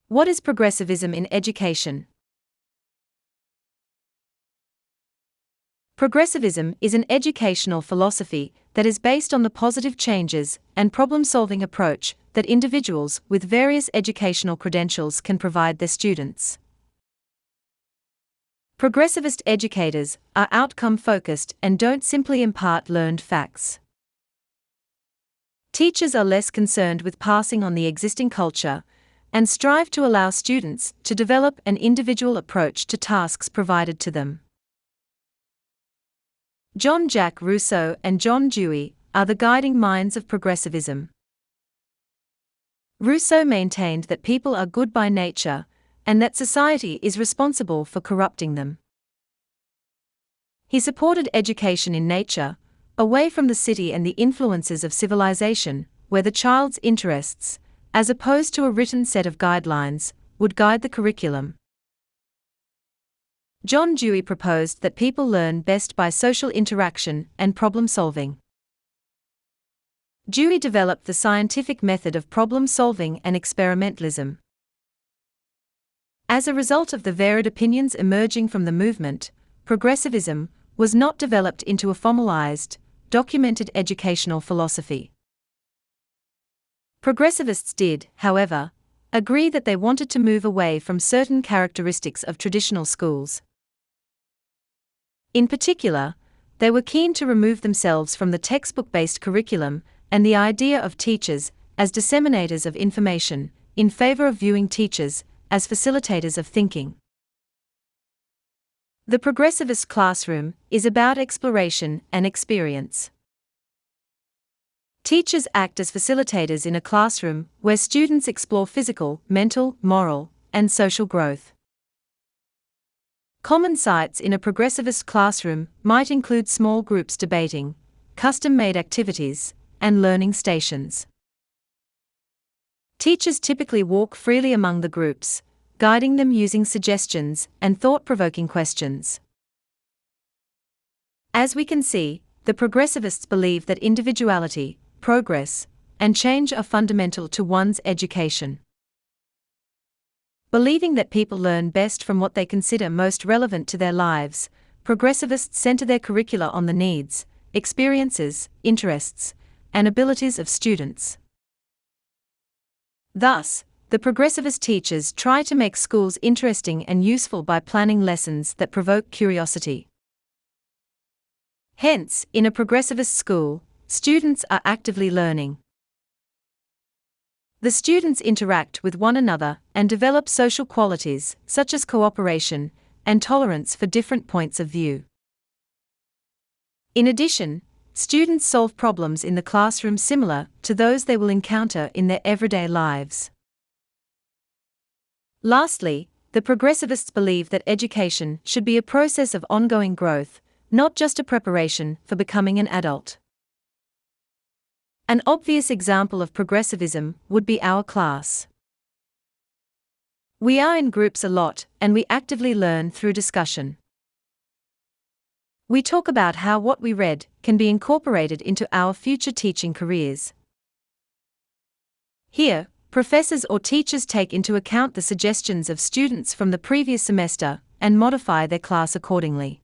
What is progressivism in education? Progressivism is an educational philosophy that is based on the positive changes and problem-solving approach that individuals with various educational credentials can provide their students. Progressivist educators are outcome-focused and don't simply impart learned facts. Teachers are less concerned with passing on the existing culture and strive to allow students to develop an individual approach to tasks provided to them. Jean-Jacques Rousseau and John Dewey are the guiding minds of progressivism. Rousseau maintained that people are good by nature and that society is responsible for corrupting them. He supported education in nature, away from the city and the influences of civilization, where the child's interests, as opposed to a written set of guidelines, would guide the curriculum. John Dewey proposed that people learn best by social interaction and problem-solving. Dewey developed the scientific method of problem-solving and experimentalism. As a result of the varied opinions emerging from the movement, progressivism was not developed into a formalized, documented educational philosophy. Progressivists did, however, agree that they wanted to move away from certain characteristics of traditional schools. In particular, they were keen to remove themselves from the textbook-based curriculum and the idea of teachers as disseminators of information, in favor of viewing teachers as facilitators of thinking. The progressivist classroom is about exploration and experience. Teachers act as facilitators in a classroom where students explore physical, mental, moral, and social growth. Common sites in a progressivist classroom might include small groups debating, custom-made activities, and learning stations. Teachers typically walk freely among the groups, guiding them using suggestions and thought-provoking questions. As we can see, the progressivists believe that individuality, progress, and change are fundamental to one's education. Believing that people learn best from what they consider most relevant to their lives, progressivists center their curricula on the needs, experiences, interests, and abilities of students. Thus, the progressivist teachers try to make schools interesting and useful by planning lessons that provoke curiosity. Hence, in a progressivist school, students are actively learning. The students interact with one another and develop social qualities such as cooperation and tolerance for different points of view. In addition, students solve problems in the classroom similar to those they will encounter in their everyday lives. Lastly, the progressivists believe that education should be a process of ongoing growth, not just a preparation for becoming an adult. An obvious example of progressivism would be our class. We are in groups a lot, and we actively learn through discussion. We talk about how what we read can be incorporated into our future teaching careers. Here, professors or teachers take into account the suggestions of students from the previous semester and modify their class accordingly.